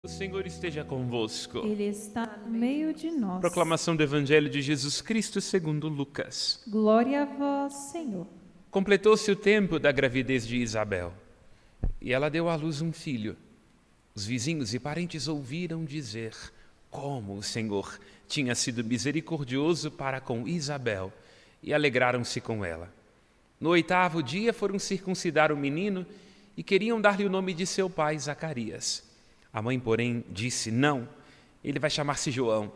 O Senhor esteja convosco. Ele está no meio de nós. Proclamação do Evangelho de Jesus Cristo segundo Lucas. Glória a vós, Senhor. Completou-se o tempo da gravidez de Isabel, e ela deu à luz um filho. Os vizinhos e parentes ouviram dizer como o Senhor tinha sido misericordioso para com Isabel, e alegraram-se com ela. No 8º dia foram circuncidar o menino e queriam dar-lhe o nome de seu pai, Zacarias. A mãe, porém, disse, não, ele vai chamar-se João.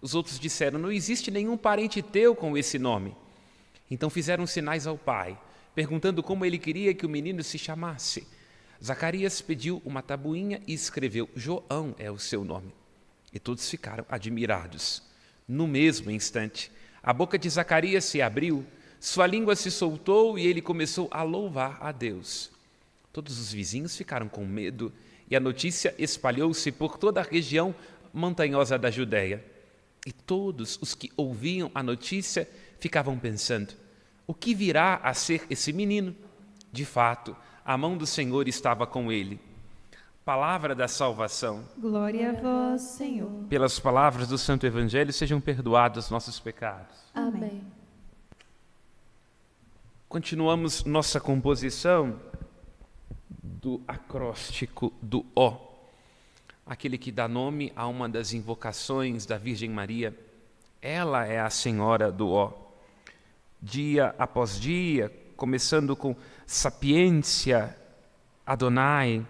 Os outros disseram, não existe nenhum parente teu com esse nome. Então fizeram sinais ao pai, perguntando como ele queria que o menino se chamasse. Zacarias pediu uma tabuinha e escreveu, João é o seu nome. E todos ficaram admirados. No mesmo instante, a boca de Zacarias se abriu, sua língua se soltou e ele começou a louvar a Deus. Todos os vizinhos ficaram com medo e a notícia espalhou-se por toda a região montanhosa da Judéia. E todos os que ouviam a notícia ficavam pensando, o que virá a ser esse menino? De fato, a mão do Senhor estava com ele. Palavra da salvação. Glória a vós, Senhor. Pelas palavras do Santo Evangelho sejam perdoados nossos pecados. Amém. Continuamos nossa composição do acróstico do O, aquele que dá nome a uma das invocações da Virgem Maria. Ela é a Senhora do O. Dia após dia, começando com Sapientia, Adonai,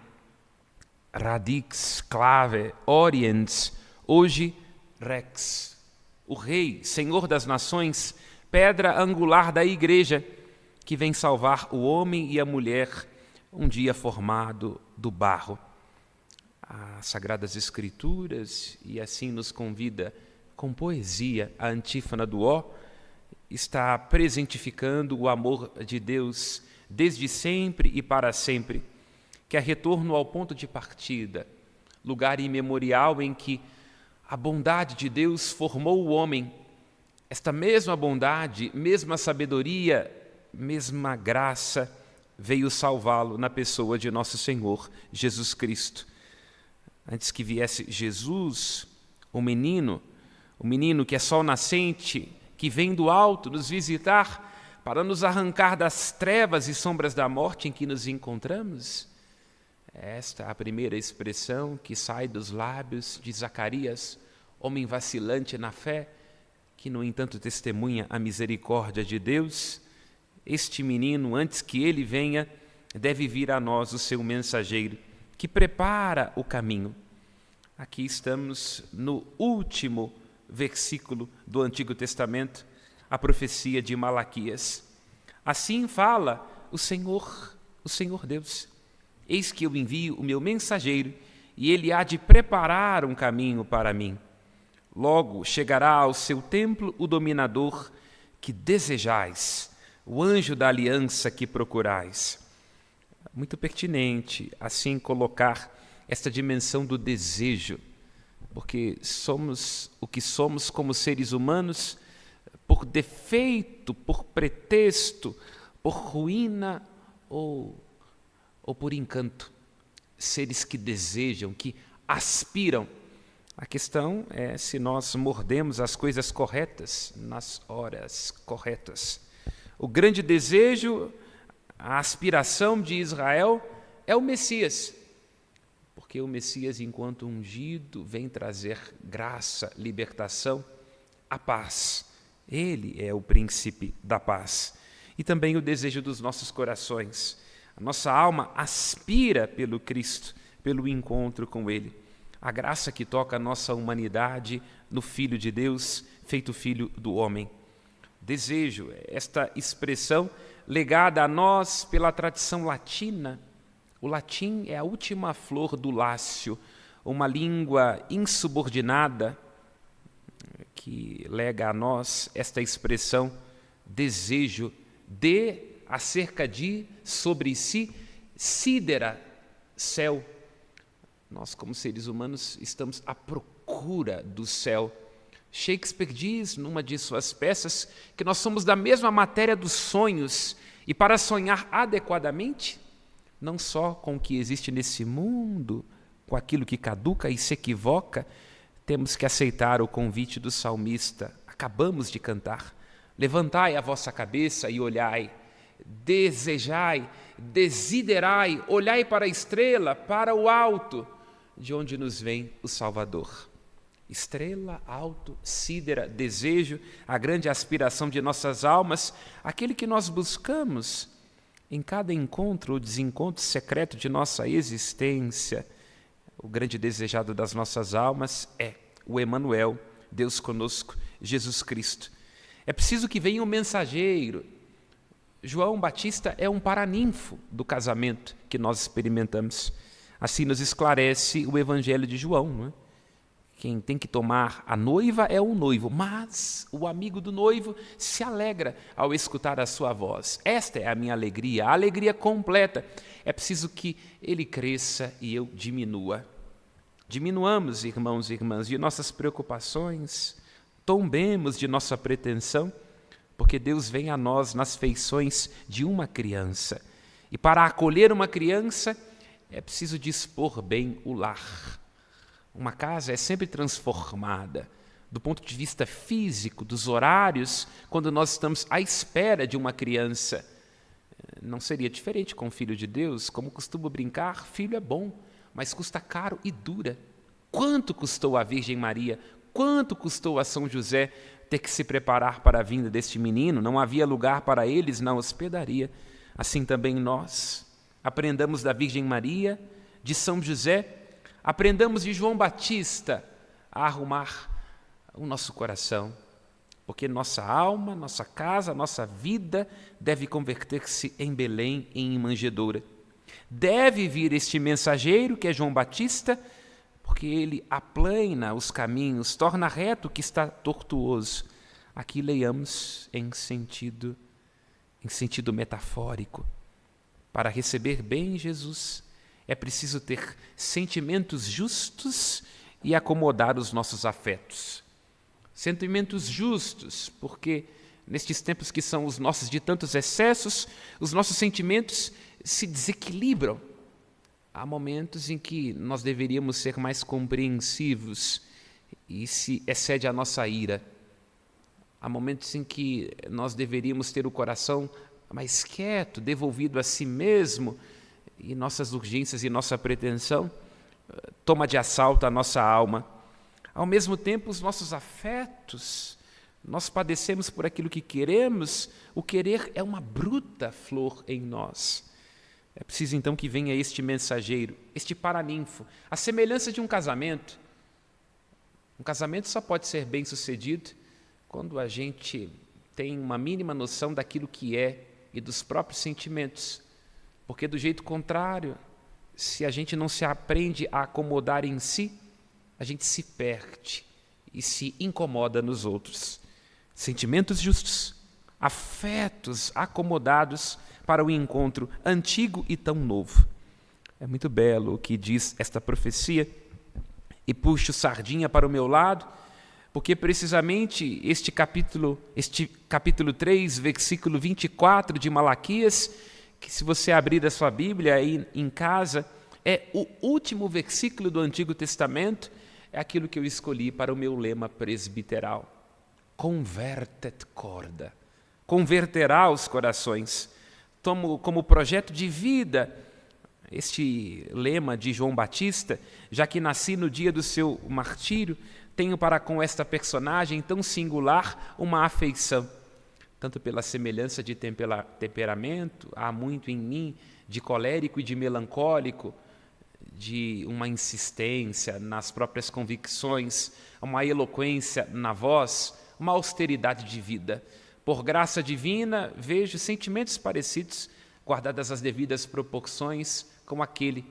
Radix, Clave, Oriens, hoje Rex, o Rei, Senhor das Nações, pedra angular da Igreja, que vem salvar o homem e a mulher, um dia formado do barro. As Sagradas Escrituras, e assim nos convida com poesia a antífona do O, está presentificando o amor de Deus desde sempre e para sempre, que é retorno ao ponto de partida, lugar imemorial em que a bondade de Deus formou o homem. Esta mesma bondade, mesma sabedoria, mesma graça, veio salvá-lo na pessoa de nosso Senhor Jesus Cristo. Antes que viesse Jesus, o menino que é sol nascente, que vem do alto nos visitar para nos arrancar das trevas e sombras da morte em que nos encontramos. Esta é a primeira expressão que sai dos lábios de Zacarias, homem vacilante na fé, que no entanto testemunha a misericórdia de Deus. Este menino, antes que ele venha, deve vir a nós o seu mensageiro, que prepara o caminho. Aqui estamos no último versículo do Antigo Testamento, a profecia de Malaquias. Assim fala o Senhor Deus. Eis que eu envio o meu mensageiro, e ele há de preparar um caminho para mim. Logo chegará ao seu templo o dominador que desejais, o anjo da aliança que procurais. Muito pertinente, assim, colocar esta dimensão do desejo, porque somos o que somos como seres humanos por defeito, por pretexto, por ruína ou por encanto. Seres que desejam, que aspiram. A questão é se nós mordemos as coisas corretas nas horas corretas. O grande desejo, a aspiração de Israel é o Messias, porque o Messias, enquanto ungido, vem trazer graça, libertação, a paz. Ele é o príncipe da paz. E também o desejo dos nossos corações. A nossa alma aspira pelo Cristo, pelo encontro com Ele. A graça que toca a nossa humanidade no Filho de Deus, feito Filho do homem. Desejo, esta expressão legada a nós pela tradição latina. O latim é a última flor do Lácio, uma língua insubordinada que lega a nós esta expressão desejo de, acerca de, sobre si, sidera, céu. Nós, como seres humanos, estamos à procura do céu. Shakespeare diz, numa de suas peças, que nós somos da mesma matéria dos sonhos, e para sonhar adequadamente, não só com o que existe nesse mundo, com aquilo que caduca e se equivoca, temos que aceitar o convite do salmista. Acabamos de cantar. Levantai a vossa cabeça e olhai, desejai, desiderai, olhai para a estrela, para o alto, de onde nos vem o Salvador. Estrela, alto, sídera, desejo, a grande aspiração de nossas almas, aquele que nós buscamos em cada encontro ou desencontro secreto de nossa existência. O grande desejado das nossas almas é o Emanuel, Deus conosco, Jesus Cristo. É preciso que venha um mensageiro. João Batista é um paraninfo do casamento que nós experimentamos. Assim nos esclarece o Evangelho de João, não é? Quem tem que tomar a noiva é o noivo, mas o amigo do noivo se alegra ao escutar a sua voz. Esta é a minha alegria, a alegria completa. É preciso que ele cresça e eu diminua. Diminuamos, irmãos e irmãs, de nossas preocupações, tombemos de nossa pretensão, porque Deus vem a nós nas feições de uma criança. E para acolher uma criança, é preciso dispor bem o lar. Uma casa é sempre transformada, do ponto de vista físico, dos horários, quando nós estamos à espera de uma criança. Não seria diferente com o Filho de Deus? Como costumo brincar, filho é bom, mas custa caro e dura. Quanto custou a Virgem Maria? Quanto custou a São José ter que se preparar para a vinda deste menino? Não havia lugar para eles na hospedaria. Assim também nós aprendamos da Virgem Maria, de São José, aprendamos de João Batista a arrumar o nosso coração, porque nossa alma, nossa casa, nossa vida deve converter-se em Belém, em manjedoura. Deve vir este mensageiro, que é João Batista, porque ele aplana os caminhos, torna reto o que está tortuoso. Aqui leiamos em sentido metafórico. Para receber bem Jesus, é preciso ter sentimentos justos e acomodar os nossos afetos. Sentimentos justos, porque nestes tempos que são os nossos de tantos excessos, os nossos sentimentos se desequilibram. Há momentos em que nós deveríamos ser mais compreensivos e se excede a nossa ira. Há momentos em que nós deveríamos ter o coração mais quieto, devolvido a si mesmo, e nossas urgências e nossa pretensão toma de assalto a nossa alma. Ao mesmo tempo, os nossos afetos, nós padecemos por aquilo que queremos, o querer é uma bruta flor em nós. É preciso então que venha este mensageiro, este paraninfo, a semelhança de um casamento. Um casamento só pode ser bem sucedido quando a gente tem uma mínima noção daquilo que é e dos próprios sentimentos. Porque do jeito contrário, se a gente não se aprende a acomodar em si, a gente se perde e se incomoda nos outros. Sentimentos justos, afetos acomodados para o encontro antigo e tão novo. É muito belo o que diz esta profecia, e puxo sardinha para o meu lado, porque precisamente este capítulo 3, versículo 24 de Malaquias, que se você abrir a sua Bíblia aí em casa, é o último versículo do Antigo Testamento, é aquilo que eu escolhi para o meu lema presbiteral. Convertet corda, converterá os corações. Tomo como projeto de vida este lema de João Batista, já que nasci no dia do seu martírio, tenho para com esta personagem tão singular uma afeição, tanto pela semelhança de temperamento, há muito em mim de colérico e de melancólico, de uma insistência nas próprias convicções, uma eloquência na voz, uma austeridade de vida. Por graça divina, vejo sentimentos parecidos, guardadas as devidas proporções, com aquele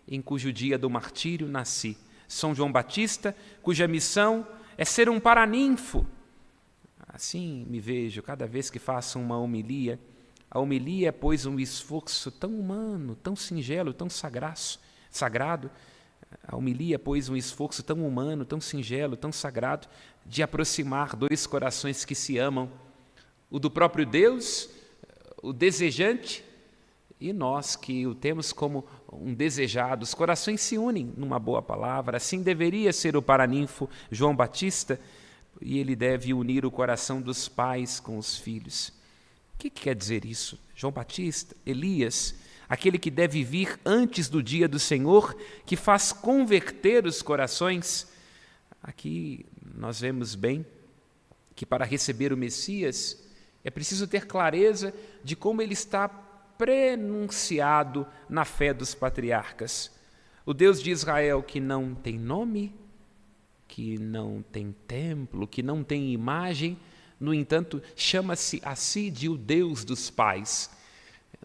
em cujo dia do martírio nasci. São João Batista, cuja missão é ser um paraninfo. Assim me vejo cada vez que faço uma homilia. A homilia é, pois, um esforço tão humano, tão singelo, tão sagrado. A homilia é, pois, um esforço tão humano, tão singelo, tão sagrado, de aproximar dois corações que se amam, o do próprio Deus, o desejante, e nós que o temos como um desejado, os corações se unem numa boa palavra. Assim deveria ser o paraninfo João Batista, e ele deve unir o coração dos pais com os filhos. O que quer dizer isso? João Batista, Elias, aquele que deve vir antes do dia do Senhor, que faz converter os corações. Aqui nós vemos bem que para receber o Messias é preciso ter clareza de como ele está prenunciado na fé dos patriarcas. O Deus de Israel que não tem nome, que não tem templo, que não tem imagem, no entanto, chama-se a si de o Deus dos pais.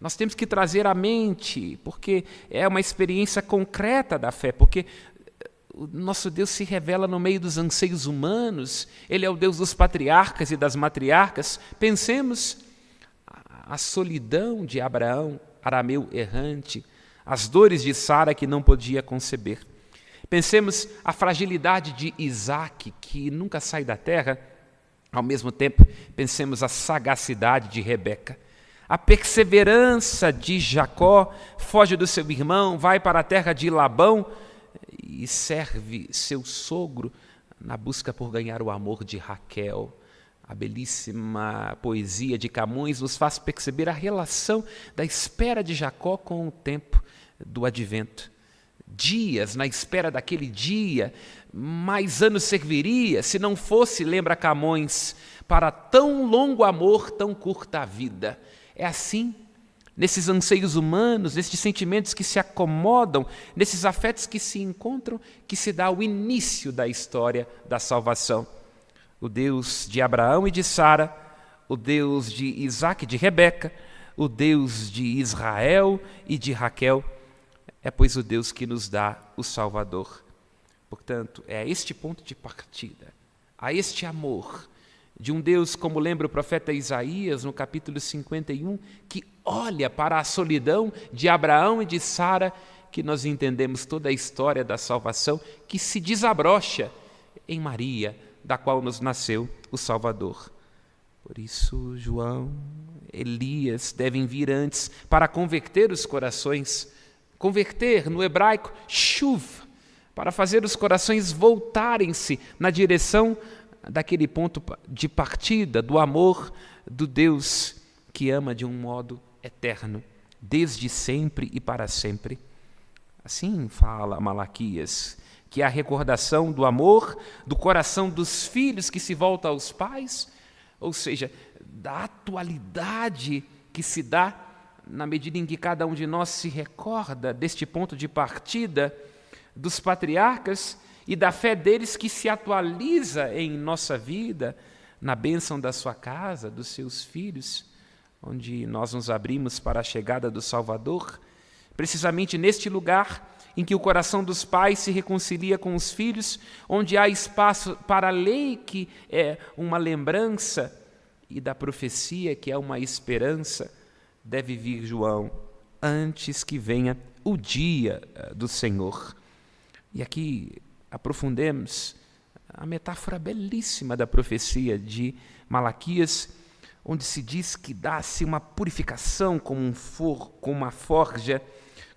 Nós temos que trazer à mente, porque é uma experiência concreta da fé, porque o nosso Deus se revela no meio dos anseios humanos, Ele é o Deus dos patriarcas e das matriarcas. Pensemos a solidão de Abraão, arameu errante, as dores de Sara que não podia conceber. Pensemos a fragilidade de Isaac, que nunca sai da terra. Ao mesmo tempo, pensemos a sagacidade de Rebeca. A perseverança de Jacó, foge do seu irmão, vai para a terra de Labão e serve seu sogro na busca por ganhar o amor de Raquel. A belíssima poesia de Camões nos faz perceber a relação da espera de Jacó com o tempo do advento. Dias na espera daquele dia, mais anos serviria, se não fosse, lembra Camões, para tão longo amor, tão curta a vida. É assim, nesses anseios humanos, nesses sentimentos que se acomodam, nesses afetos que se encontram, que se dá o início da história da salvação. O Deus de Abraão e de Sara, o Deus de Isaac e de Rebeca, o Deus de Israel e de Raquel, é pois o Deus que nos dá o Salvador. Portanto, é a este ponto de partida, a este amor de um Deus, como lembra o profeta Isaías, no capítulo 51, que olha para a solidão de Abraão e de Sara, que nós entendemos toda a história da salvação, que se desabrocha em Maria, da qual nos nasceu o Salvador. Por isso, João, Elias devem vir antes para converter os corações. Converter, no hebraico, shuv, para fazer os corações voltarem-se na direção daquele ponto de partida, do amor do Deus que ama de um modo eterno, desde sempre e para sempre. Assim fala Malaquias, que é a recordação do amor, do coração dos filhos que se volta aos pais, ou seja, da atualidade que se dá na medida em que cada um de nós se recorda deste ponto de partida dos patriarcas e da fé deles que se atualiza em nossa vida, na bênção da sua casa, dos seus filhos, onde nós nos abrimos para a chegada do Salvador, precisamente neste lugar em que o coração dos pais se reconcilia com os filhos, onde há espaço para a lei, que é uma lembrança, e da profecia, que é uma esperança, deve vir João antes que venha o dia do Senhor. E aqui aprofundemos a metáfora belíssima da profecia de Malaquias, onde se diz que dá-se uma purificação como uma forja,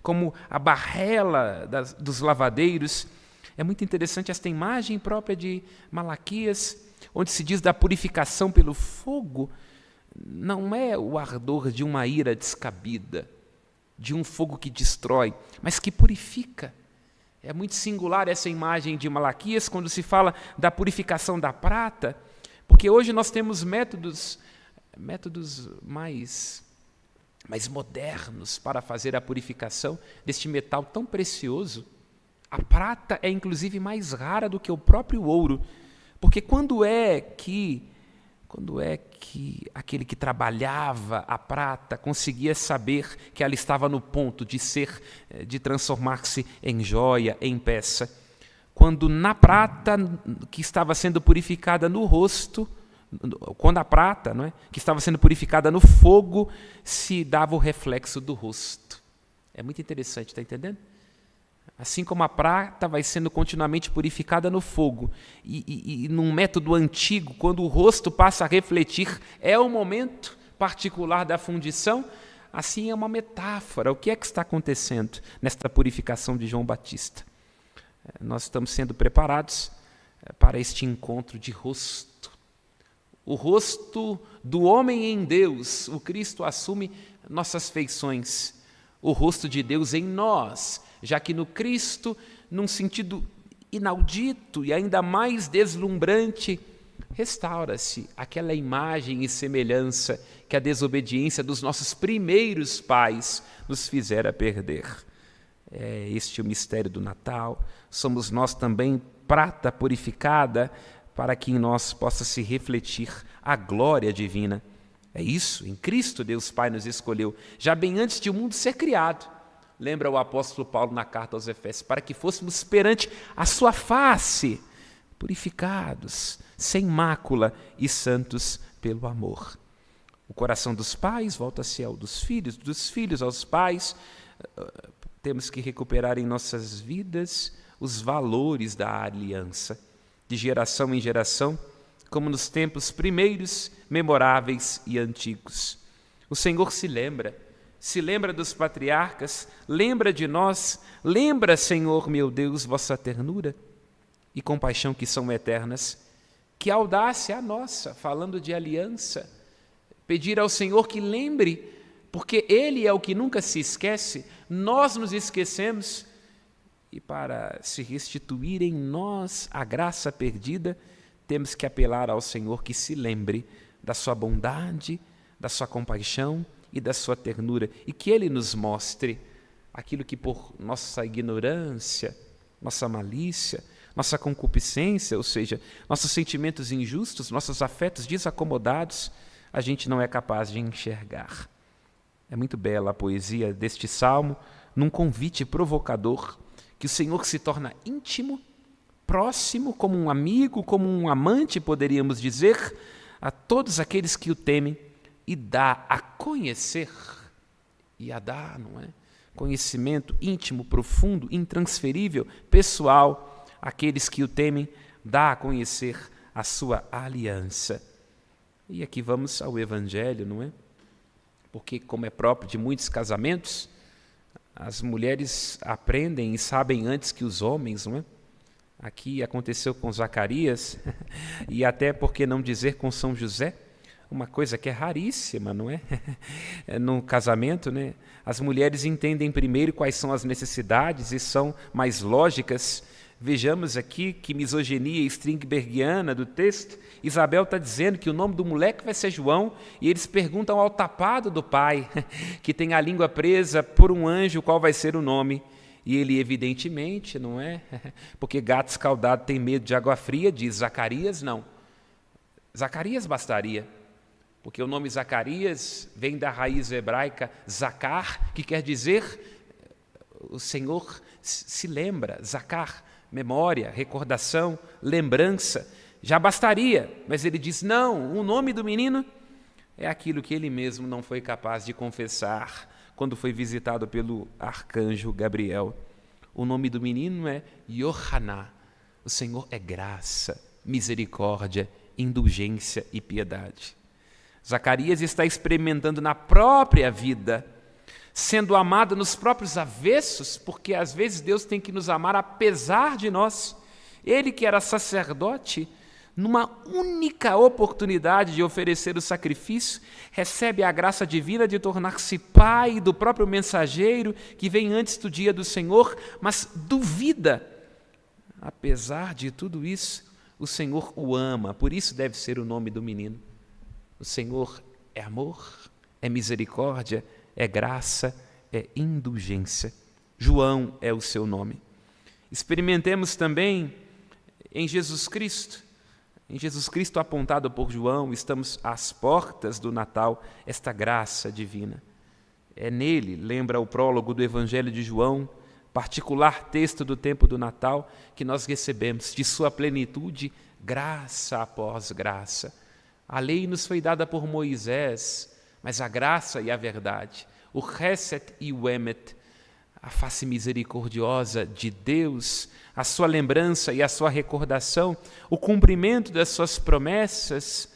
como a barrela dos lavadeiros. É muito interessante esta imagem própria de Malaquias, onde se diz da purificação pelo fogo. Não é o ardor de uma ira descabida, de um fogo que destrói, mas que purifica. É muito singular essa imagem de Malaquias quando se fala da purificação da prata, porque hoje nós temos métodos mais modernos para fazer a purificação deste metal tão precioso. A prata é inclusive mais rara do que o próprio ouro, porque quando é que aquele que trabalhava a prata conseguia saber que ela estava no ponto de transformar-se em joia, em peça? Quando na prata que estava sendo purificada no rosto, quando a prata, não é, que estava sendo purificada no fogo, se dava o reflexo do rosto. É muito interessante, está entendendo? Assim como a prata vai sendo continuamente purificada no fogo, e num método antigo, quando o rosto passa a refletir, é o momento particular da fundição, assim é uma metáfora. O que é que está acontecendo nesta purificação de João Batista? Nós estamos sendo preparados para este encontro de rosto. O rosto do homem em Deus, o Cristo assume nossas feições. O rosto de Deus em nós, já que no Cristo, num sentido inaudito e ainda mais deslumbrante, restaura-se aquela imagem e semelhança que a desobediência dos nossos primeiros pais nos fizera perder. É este o mistério do Natal. Somos nós também prata purificada para que em nós possa se refletir a glória divina. É isso, em Cristo Deus Pai nos escolheu, já bem antes de o mundo ser criado. Lembra o apóstolo Paulo na carta aos Efésios, para que fôssemos perante a sua face, purificados, sem mácula e santos pelo amor. O coração dos pais volta-se ao dos filhos aos pais. Temos que recuperar em nossas vidas os valores da aliança, de geração em geração, como nos tempos primeiros, memoráveis e antigos. O Senhor se lembra dos patriarcas, lembra de nós, lembra, Senhor meu Deus, vossa ternura e compaixão que são eternas. Que audácia a nossa, falando de aliança, pedir ao Senhor que lembre, porque Ele é o que nunca se esquece, nós nos esquecemos, e para se restituir em nós a graça perdida, temos que apelar ao Senhor que se lembre da sua bondade, da sua compaixão e da sua ternura, e que Ele nos mostre aquilo que por nossa ignorância, nossa malícia, nossa concupiscência, ou seja, nossos sentimentos injustos, nossos afetos desacomodados, a gente não é capaz de enxergar. É muito bela a poesia deste salmo, num convite provocador, que o Senhor se torna íntimo, próximo, como um amigo, como um amante, poderíamos dizer, a todos aqueles que o temem, e dá a conhecer, e a dar, não é? Conhecimento íntimo, profundo, intransferível, pessoal, àqueles que o temem, dá a conhecer a sua aliança. E aqui vamos ao Evangelho, não é? Porque, como é próprio de muitos casamentos, as mulheres aprendem e sabem antes que os homens, não é? Aqui aconteceu com Zacarias, e até, por que não dizer, com São José, uma coisa que é raríssima, não é? No casamento, né? As mulheres entendem primeiro quais são as necessidades e são mais lógicas. Vejamos aqui que misoginia stringbergiana do texto. Isabel está dizendo que o nome do moleque vai ser João, e eles perguntam ao tapado do pai, que tem a língua presa por um anjo, qual vai ser o nome. E ele, evidentemente, não é? Porque gato escaldado tem medo de água fria, diz Zacarias, não. Zacarias bastaria, porque o nome Zacarias vem da raiz hebraica Zacar, que quer dizer o Senhor se lembra, Zacar, memória, recordação, lembrança, já bastaria. Mas ele diz, não, o nome do menino é aquilo que ele mesmo não foi capaz de confessar quando foi visitado pelo arcanjo Gabriel. O nome do menino é Yohaná. O Senhor é graça, misericórdia, indulgência e piedade. Zacarias está experimentando na própria vida, sendo amado nos próprios avessos, porque às vezes Deus tem que nos amar apesar de nós. Ele que era sacerdote, numa única oportunidade de oferecer o sacrifício, recebe a graça divina de tornar-se pai do próprio mensageiro que vem antes do dia do Senhor, mas duvida. Apesar de tudo isso, o Senhor o ama, por isso deve ser o nome do menino. O Senhor é amor, é misericórdia, é graça, é indulgência. João é o seu nome. Experimentemos também em Jesus Cristo apontado por João, estamos às portas do Natal, esta graça divina. É nele, lembra o prólogo do Evangelho de João, particular texto do tempo do Natal, que nós recebemos de sua plenitude, graça após graça. A lei nos foi dada por Moisés, mas a graça e a verdade, o Chesed e o Emet, a face misericordiosa de Deus, a sua lembrança e a sua recordação, o cumprimento das suas promessas,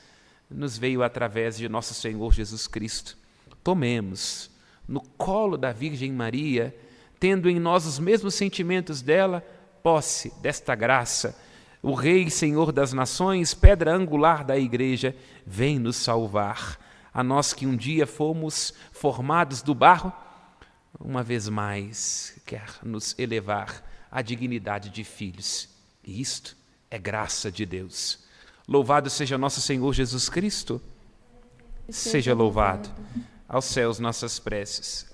nos veio através de nosso Senhor Jesus Cristo. Tomemos no colo da Virgem Maria, tendo em nós os mesmos sentimentos dela, posse desta graça. O Rei, Senhor das Nações, pedra angular da Igreja, vem nos salvar. A nós que um dia fomos formados do barro, uma vez mais quer nos elevar à dignidade de filhos. E isto é graça de Deus. Louvado seja nosso Senhor Jesus Cristo. Seja louvado. Aos céus nossas preces.